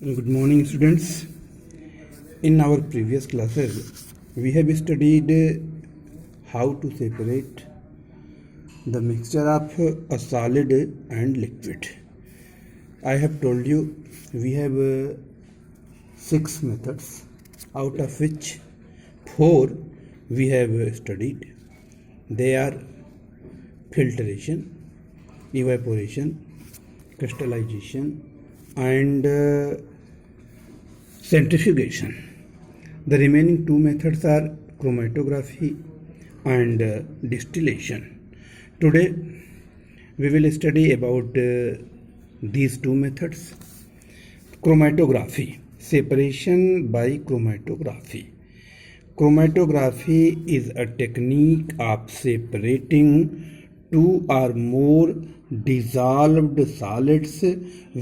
Good morning, students. In our previous classes, we have studied how to separate the mixture of a solid and liquid. I have told you we have 6 methods, out of which 4 we have studied. They are filtration, evaporation, crystallization, and centrifugation. The remaining 2 methods are chromatography and distillation. Today we will study about these 2 methods. Chromatography, separation by chromatography. Chromatography is a technique of separating 2 or more dissolved solids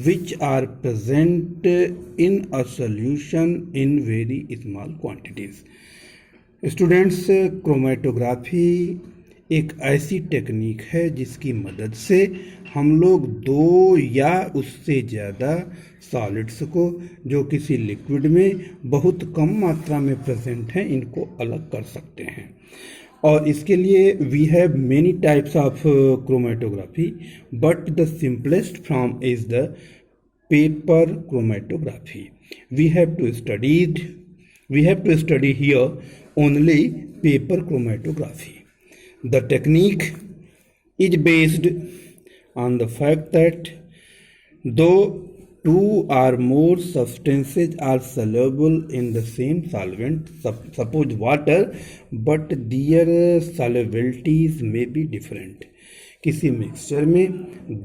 which are present in a solution in very small quantities. Students, chromatography एक ऐसी technique है जिसकी मदद से हम लोग 2 या उससे ज़्यादा सॉलिड्स को जो किसी लिक्विड में बहुत कम मात्रा में प्रेजेंट हैं इनको अलग कर सकते हैं. और इसके लिए we have many types of chromatography, but the simplest form is the paper chromatography. We have to study here only paper chromatography. The technique is based on the fact that though 2 or more substances are soluble in the same solvent, suppose water, but their solubilities may be different. किसी mixture में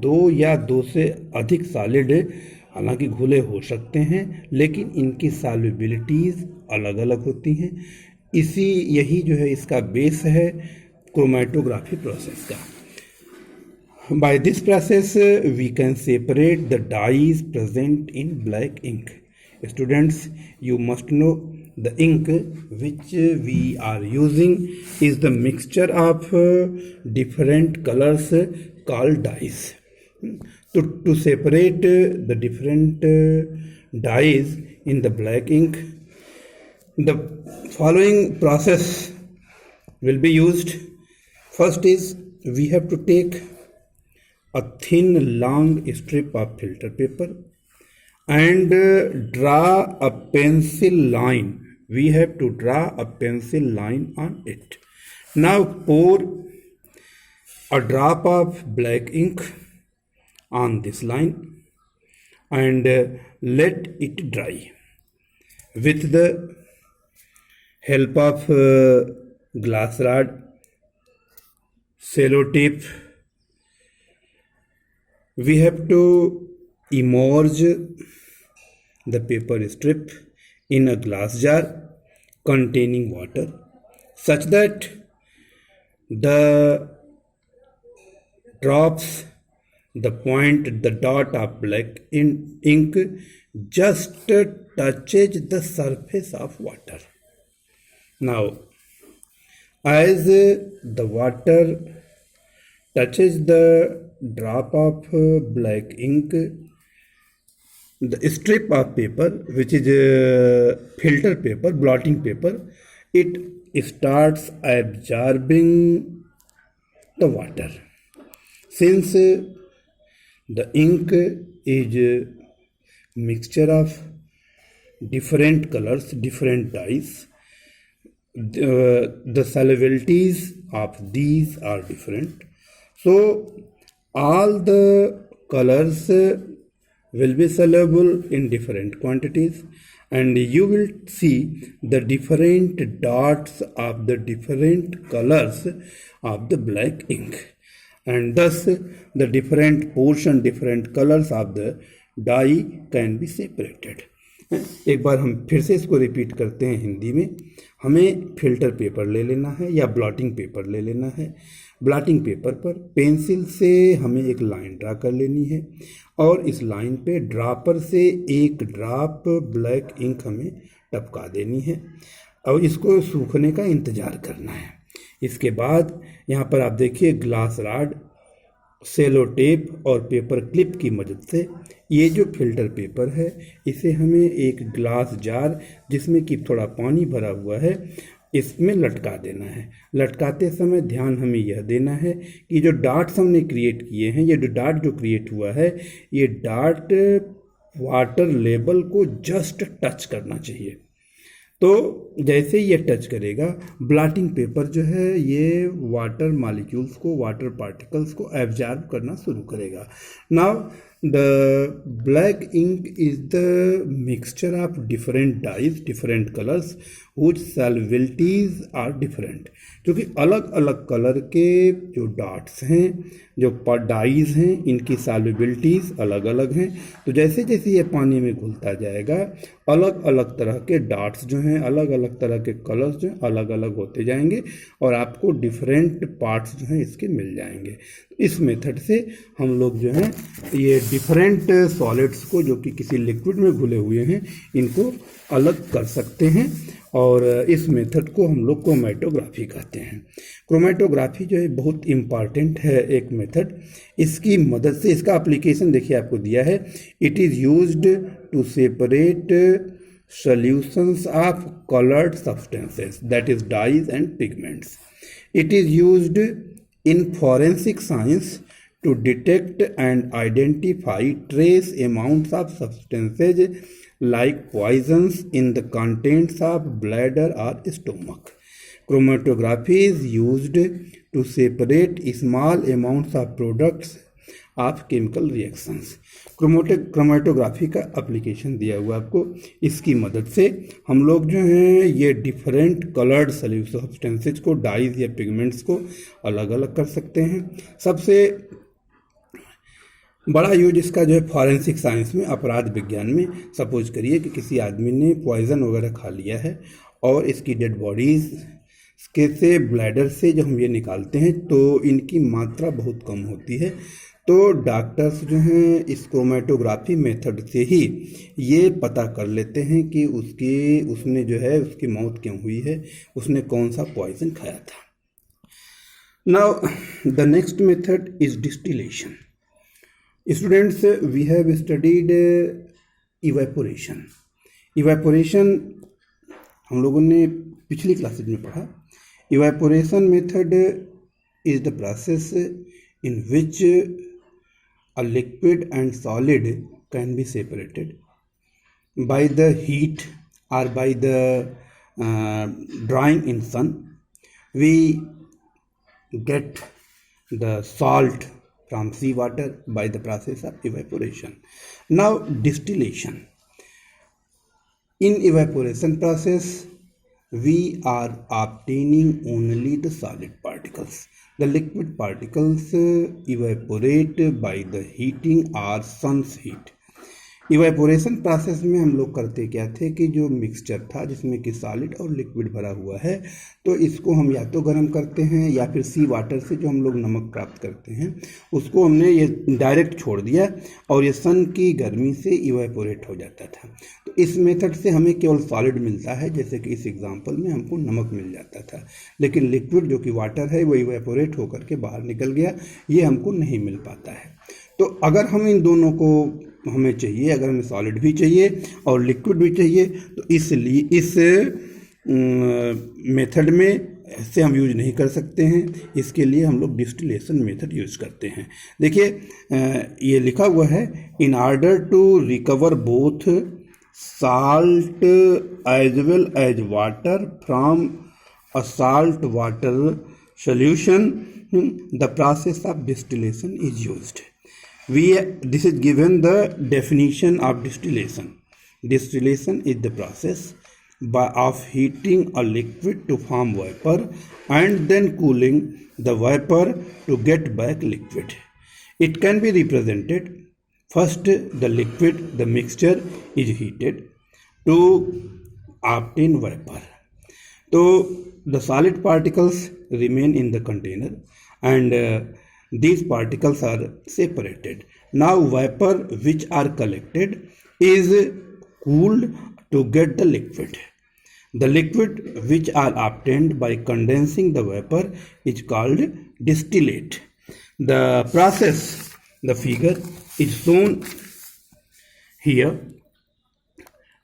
2 या 2 से अधिक solid हालांकि घुले हो सकते हैं, लेकिन इनकी सॉल्युबिलिटीज़ अलग अलग होती हैं. यही जो है इसका बेस है क्रोमेटोग्राफी प्रोसेस का. By this process, we can separate the dyes present in black ink. Students, you must know the ink which we are using is the mixture of different colors called dyes. To separate the different dyes in the black ink, the following process will be used. First is we have to take a thin long strip of filter paper and draw a pencil line. We have to draw a pencil line on it. Now pour a drop of black ink on this line and let it dry. With the help of glass rod, sellotape, we have to immerse the paper strip in a glass jar containing water such that the drops, the dot of black ink just touches the surface of water. Now, as the water touches the drop of black ink, the strip of paper, which is filter paper, blotting paper, it starts absorbing the water. Since the ink is a mixture of different colors, different dyes, the solubilities of these are different. So all the colors will be soluble in different quantities, and you will see the different dots of the different colors of the black ink, and thus the different portion, different colors of the dye can be separated. एक बार हम फिर से इसको repeat करते हैं हिंदी में. हमें filter paper ले लेना है या ब्लॉटिंग पेपर ले लेना है. ब्लॉटिंग पेपर पर पेंसिल से हमें एक लाइन ड्रा कर लेनी है और इस लाइन पे ड्रॉपर से एक ड्रॉप ब्लैक इंक हमें टपका देनी है और इसको सूखने का इंतज़ार करना है. इसके बाद यहाँ पर आप देखिए ग्लास रॉड, सेलो टेप और पेपर क्लिप की मदद से ये जो फिल्टर पेपर है इसे हमें एक ग्लास जार जिसमें कि थोड़ा पानी भरा हुआ है इसमें लटका देना है। लटकाते समय ध्यान हमें यह देना है कि जो डार्ट्स हमने क्रिएट किए हैं, ये जो डार्ट जो क्रिएट हुआ है, ये डार्ट वाटर लेवल को जस्ट टच करना चाहिए। तो जैसे ये टच करेगा, ब्लॉटिंग पेपर जो है ये वाटर मॉलिक्यूल्स को, वाटर पार्टिकल्स को एब्जॉर्ब करना शुरू करेगा। Now the black ink is the mixture of different dyes, different colours which solubilities are different, क्योंकि अलग अलग कलर के जो डॉट्स हैं, जो डाइज हैं, इनकी सॉल्युबिलिटीज अलग अलग हैं। तो जैसे जैसे ये पानी में घुलता जाएगा, अलग अलग तरह के डॉट्स जो हैं, अलग अलग तरह के कलर्स जो हैं अलग अलग होते जाएंगे और आपको डिफरेंट पार्ट्स जो हैं इसके मिल जाएंगे। इस मेथड से हम लोग जो हैं ये डिफरेंट सॉलिड्स को जो कि किसी लिक्विड में घुले हुए हैं इनको अलग कर सकते हैं और इस मेथड को हम लोग क्रोमेटोग्राफी कहते हैं। क्रोमेटोग्राफी जो है बहुत इम्पॉर्टेंट है एक मेथड। इसकी मदद से, इसका एप्लीकेशन देखिए आपको दिया है, it is used to separate solutions of colored substances, that is dyes and pigments. It is used in forensic science to detect and identify trace amounts of substances like poisons in the contents of bladder or stomach. Chromatography is used to separate small amounts of products of chemical reactions. Chromatography का application दिया हुआ आपको, इसकी मदद से हम लोग जो हैं ये डिफरेंट कलर्ड सब्सटेंसेज को, डाइज या पिगमेंट्स को अलग अलग कर सकते हैं। सबसे बड़ा यूज इसका जो है फॉरेंसिक साइंस में, अपराध विज्ञान में। सपोज करिए कि किसी आदमी ने पॉइजन वगैरह खा लिया है और इसकी डेड बॉडीज़ के से ब्लैडर से जब हम ये निकालते हैं तो इनकी मात्रा बहुत कम होती है। तो डॉक्टर्स जो हैं इस क्रोमेटोग्राफी मेथड से ही ये पता कर लेते हैं कि उसने जो है उसकी मौत क्यों हुई है, उसने कौन सा पॉइजन खाया था। Now the next method is distillation. Students, we have studied evaporation. Evaporation हम लोगों ने पिछली क्लासेज में पढ़ा। Evaporation method is the process in which a liquid and solid can be separated by the heat or by the drying in sun. We get the salt from seawater by the process of evaporation. Now distillation. In evaporation process we are obtaining only the solid particles. The liquid particles evaporate by the heating or sun's heat. Evaporation process में हम लोग करते क्या थे कि जो mixture था जिसमें कि सॉलिड और लिक्विड भरा हुआ है, तो इसको हम या तो गर्म करते हैं या फिर सी वाटर से जो हम लोग नमक प्राप्त करते हैं उसको हमने ये डायरेक्ट छोड़ दिया और ये सन की गर्मी से इवेपोरेट हो जाता था। तो इस मेथड से हमें केवल सॉलिड मिलता है, जैसे कि इस एग्जांपल में हमको नमक मिल जाता था, लेकिन लिक्विड जो कि वाटर है वो इवेपोरेट होकर के बाहर निकल गया, ये हमको नहीं मिल पाता है। तो अगर हम इन दोनों को हमें चाहिए, अगर हमें सॉलिड भी चाहिए और लिक्विड भी चाहिए, तो इसलिए इस मेथड में ऐसे हम यूज नहीं कर सकते हैं। इसके लिए हम लोग डिस्टिलेशन मेथड यूज करते हैं। देखिए ये लिखा हुआ है, in order to recover both salt as well as water from a salt water solution, the process of distillation is used. This is given the definition of distillation. Distillation is the process of heating a liquid to form vapor and then cooling the vapor to get back liquid. It can be represented. First, the liquid, the mixture is heated to obtain vapor. So the solid particles remain in the container and these particles are separated. Now vapor which are collected is cooled to get the liquid. The liquid which are obtained by condensing the vapor is called distillate. The process, the figure is shown Here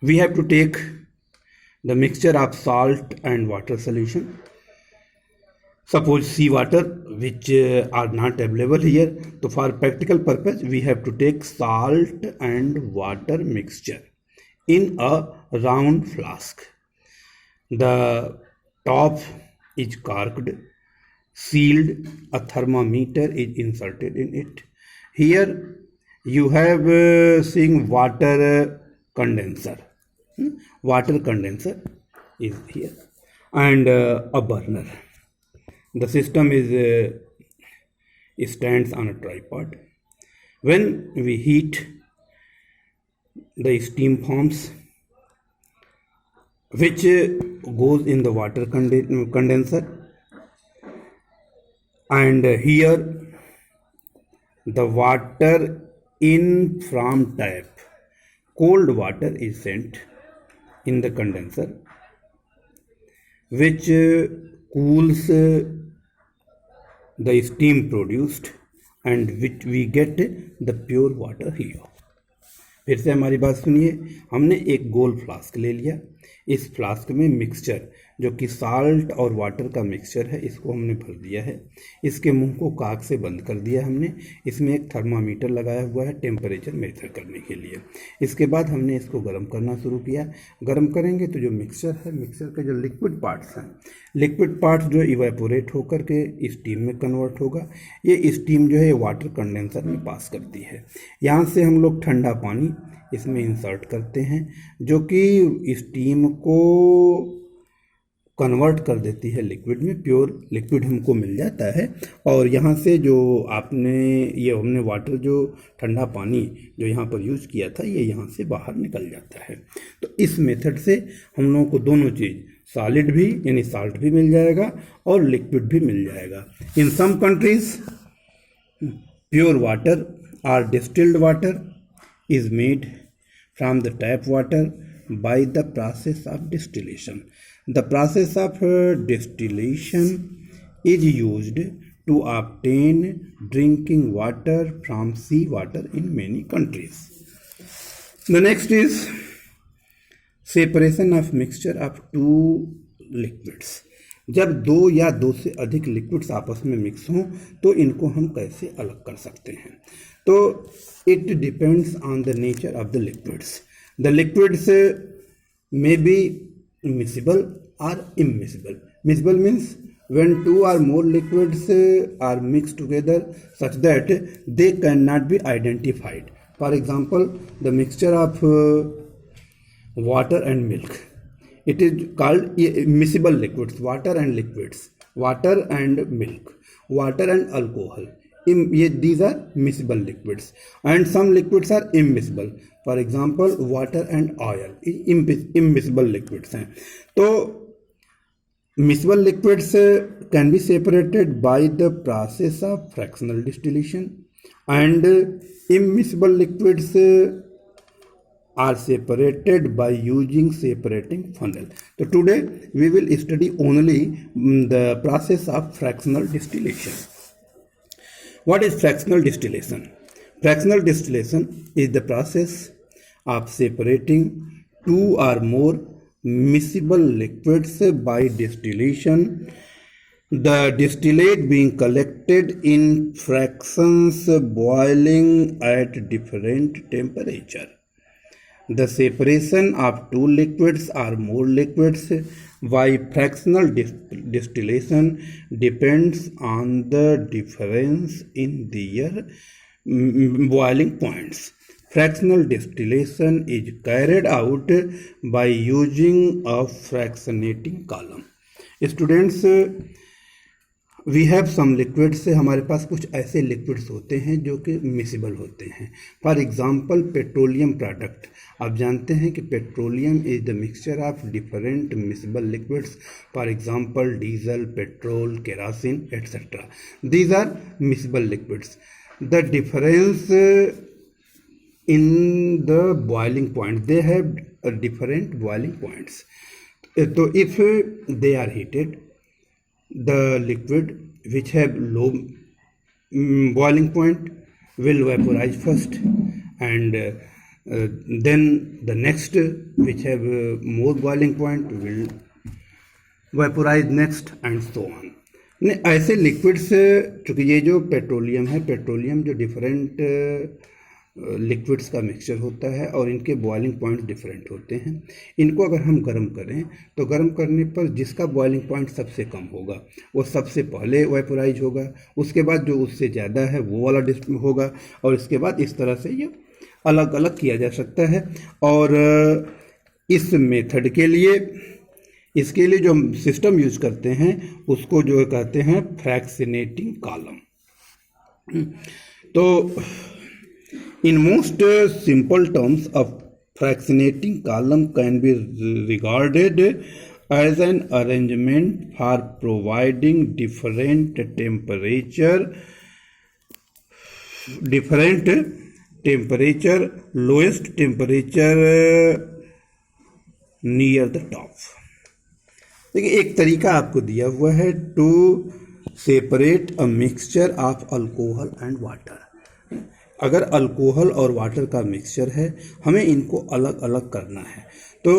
we have to take the mixture of salt and water solution. Suppose sea water which are not available here, so for practical purpose we have to take salt and water mixture in a round flask. The top is corked, sealed, a thermometer is inserted in it. Here you have seeing water condenser. Water condenser is here, and a burner. The system is stands on a tripod. When we heat, the steam forms, which goes in the water condenser, and here the water in from tap, cold water is sent in the condenser, which cools the steam produced, and which we get the pure water here. फिर से हमारी बात सुनिए, हमने एक गोल flask ले लिया, इस फ्लास्क में मिक्सचर जो कि साल्ट और वाटर का मिक्सचर है इसको हमने भर दिया है, इसके मुंह को काक से बंद कर दिया हमने, इसमें एक थर्मामीटर लगाया हुआ है टेम्परेचर मेजर करने के लिए। इसके बाद हमने इसको गर्म करना शुरू किया। गर्म करेंगे तो जो मिक्सचर है, मिक्सचर के जो लिक्विड पार्ट्स हैं, लिक्विड पार्ट्स जो इवेपोरेट होकर के स्टीम में कन्वर्ट होगा, ये स्टीम जो है वाटर कंडेंसर में पास करती है। यहाँ से हम लोग ठंडा पानी इसमें इंसर्ट करते हैं जो कि स्टीम को कन्वर्ट कर देती है लिक्विड में, प्योर लिक्विड हमको मिल जाता है। और यहाँ से जो हमने वाटर जो ठंडा पानी जो यहाँ पर यूज़ किया था, ये यहाँ से बाहर निकल जाता है। तो इस मेथड से हम लोगों को दोनों चीज़, सॉलिड भी यानी साल्ट भी मिल जाएगा और लिक्विड भी मिल जाएगा। इन सम कंट्रीज प्योर वाटर और distilled water is made from the tap water by the process of distillation. The process of distillation is used to obtain drinking water from sea water in many countries. The next is separation of mixture of two liquids. जब दो या दो से अधिक liquids आपस में mix हों तो इनको हम कैसे अलग कर सकते हैं? तो it depends on the nature of the liquids. The liquids may be miscible or immiscible. Miscible means when two or more liquids are mixed together such that they cannot be identified. For example, the mixture of water and milk. It is called miscible liquids, water and liquids, water and milk, water and alcohol. These are miscible liquids, and some liquids are immiscible. For example, water and oil, immiscible liquids हैं. तो miscible liquids can be separated by the process of fractional distillation, and immiscible liquids are separated by using separating funnel. So today we will study only the process of fractional distillation. What is fractional distillation? Fractional distillation is the process of separating two or more miscible liquids by distillation, the distillate being collected in fractions boiling at different temperature. The separation of two liquids or more liquids by fractional distillation depends on the difference in their boiling points. Fractional distillation is carried out by using a fractionating column. Students, we have some liquids, हमारे पास कुछ ऐसे liquids होते हैं जो कि miscible होते हैं. For example petroleum product. आप जानते हैं कि petroleum is the mixture of different miscible liquids. For example diesel, petrol, kerosene etcetera. These are miscible liquids. The difference in the boiling point, they have different boiling points. तो if they are heated, the liquid which have low boiling point will vaporize first, and then the next which have more boiling point will vaporize next and so on. नहीं, ऐसे liquids, चूँकि ये जो petroleum है, petroleum जो different liquids का mixture होता है और इनके बॉइलिंग पॉइंट डिफरेंट होते हैं। इनको अगर हम गर्म करें तो गर्म करने पर जिसका बॉइलिंग पॉइंट सबसे कम होगा वो सबसे पहले वेपोराइज होगा, उसके बाद जो उससे ज़्यादा है वो वाला होगा, और इसके बाद इस तरह से ये अलग अलग किया जा सकता है। और इस मेथड के लिए, इसके लिए जो सिस्टम यूज करते हैं उसको जो कहते हैं फ्रैक्शनेटिंग कॉलम। तो in most simple terms, a fractionating column can be regarded as an arrangement for providing different temperature, lowest temperature near the top। देखिए, एक तरीका आपको दिया हुआ है to separate a mixture of alcohol and water. अगर alcohol और water का मिक्सचर है, हमें इनको अलग अलग करना है। तो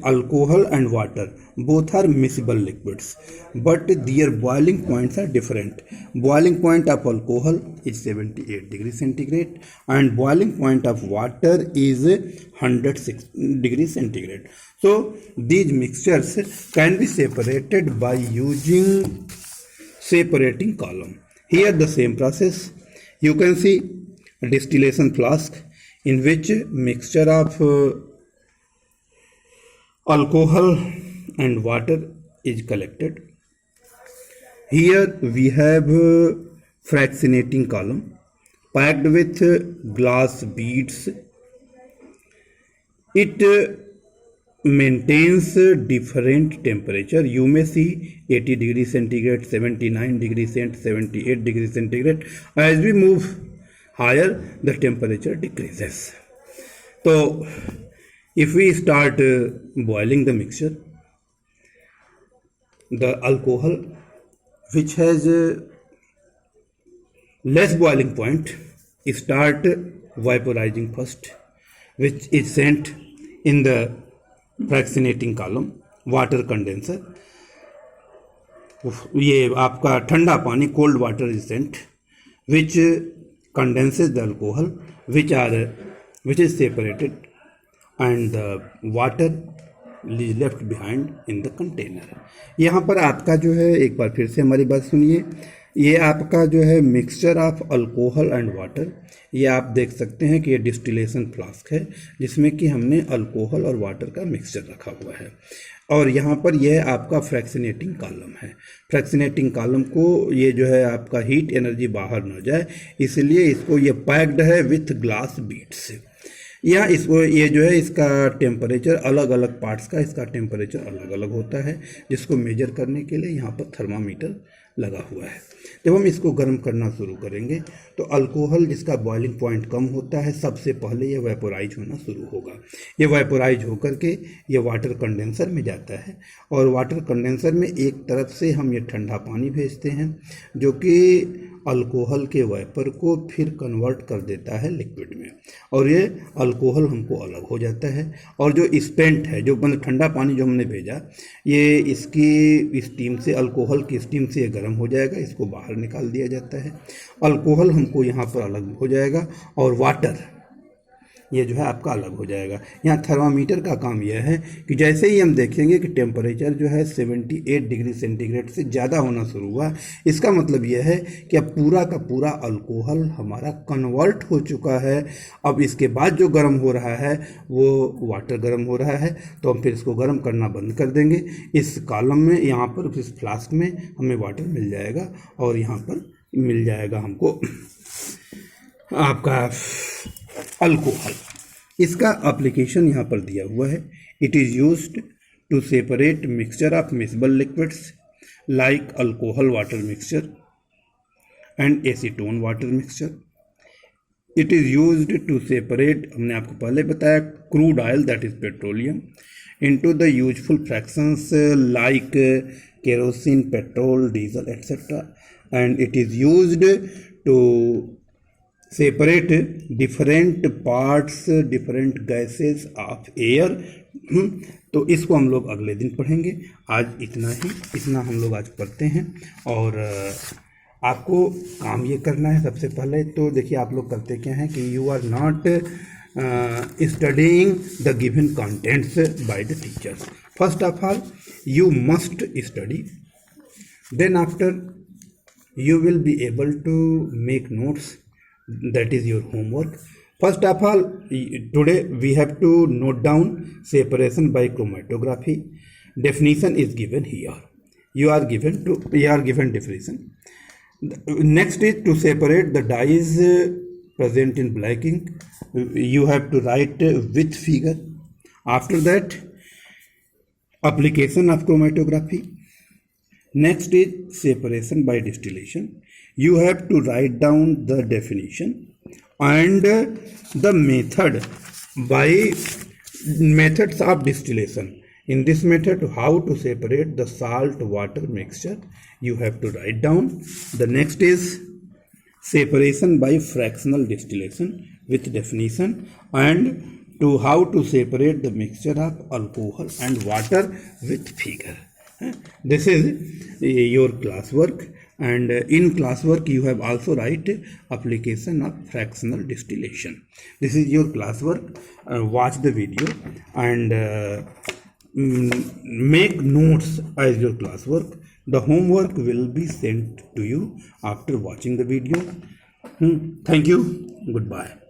alcohol and water both are miscible liquids but their boiling points are different. Boiling point of alcohol is 78 degree centigrade and boiling point of water is 106 degree centigrade. So these mixtures can be separated by using separating column। Here the same process, you can see a distillation flask in which mixture of alcohol and water is collected. Here we have fractionating column packed with glass beads. It maintains different temperature. You may see 80 degree centigrade, 79 degree cent, 78 degree centigrade. As we move higher, the temperature decreases. So if we start boiling the mixture, the alcohol which has less boiling point start vaporizing first, which is sent in the fractionating column water condenser. ये आपका ठंडा पानी, cold water is sent which condenses the alcohol which is separated and the water is left behind in the container. यहाँ पर आपका जो है, एक बार फिर से हमारी बात सुनिए, ये आपका जो है mixture of alcohol and water, ये आप देख सकते हैं कि ये डिस्टिलेशन फ्लास्क है जिसमें कि हमने अल्कोहल और वाटर का मिक्सचर रखा हुआ है। और यहाँ पर यह आपका फ्रैक्शनेटिंग कॉलम है। फ्रैक्शनेटिंग कॉलम को ये जो है आपका हीट एनर्जी बाहर न जाए इसलिए इसको ये पैक्ड है विथ ग्लास बीड्स। या इसको ये जो है इसका टेम्परेचर अलग अलग पार्ट्स का इसका टेम्परेचर अलग अलग होता है, जिसको मेजर करने के लिए यहाँ पर थर्मामीटर लगा हुआ है। जब हम इसको गर्म करना शुरू करेंगे तो अल्कोहल जिसका बॉइलिंग पॉइंट कम होता है सबसे पहले ये वेपोराइज होना शुरू होगा। ये वेपोराइज होकर के ये वाटर कंडेंसर में जाता है और वाटर कंडेंसर में एक तरफ से हम ये ठंडा पानी भेजते हैं जो कि अल्कोहल के वेपर को फिर कन्वर्ट कर देता है लिक्विड में, और ये अल्कोहल हमको अलग हो जाता है। और जो स्पेंट है, जो मतलब ठंडा पानी जो हमने भेजा, ये इसकी स्टीम से, अल्कोहल की स्टीम से ये गर्म हो जाएगा, इसको बाहर निकाल दिया जाता है। अल्कोहल हमको यहाँ पर अलग हो जाएगा और वाटर ये जो है आपका अलग हो जाएगा। यहाँ थर्मामीटर का काम यह है कि जैसे ही हम देखेंगे कि टेम्परेचर जो है 78 डिग्री सेंटीग्रेड से ज़्यादा होना शुरू हुआ, इसका मतलब यह है कि अब पूरा का पूरा अल्कोहल हमारा कन्वर्ट हो चुका है। अब इसके बाद जो गर्म हो रहा है वो वाटर गर्म हो रहा है, तो हम फिर इसको गर्म करना बंद कर देंगे। इस कॉलम में, यहाँ पर इस फ्लास्क में हमें वाटर मिल जाएगा और यहाँ पर मिल जाएगा हमको आपका अल्कोहल। इसका एप्लीकेशन यहाँ पर दिया हुआ है। It is used to separate mixture of miscible liquids like alcohol water mixture and acetone water mixture. It is used to separate, हमने आपको पहले बताया, crude oil that is petroleum into the useful fractions like kerosene, petrol, diesel etcetera. And it is used to separate different parts, different gases of air. तो इसको हम लोग अगले दिन पढ़ेंगे। आज इतना हम लोग आज पढ़ते हैं। और आपको काम ये करना है सबसे पहले तो देखिए आप लोग करते क्या हैं कि you are not studying the given contents by the teachers. First of all, you must study. Then after, you will be able to make notes. That is your homework. First of all, today we have to note down separation by chromatography. Definition is given here. You are given definition. Next is to separate the dyes present in black ink. You have to write with figure. After that, application of chromatography. Next is separation by distillation. You have to write down the definition and the methods of distillation. In this method, how to separate the salt water mixture, you have to write down. The next is separation by fractional distillation with definition and to how to separate the mixture of alcohol and water with figure. This is your classwork, and in classwork you have also write application of fractional distillation. This is your classwork. Watch the video and make notes as your classwork. The homework will be sent to you after watching the video. Thank you. Goodbye.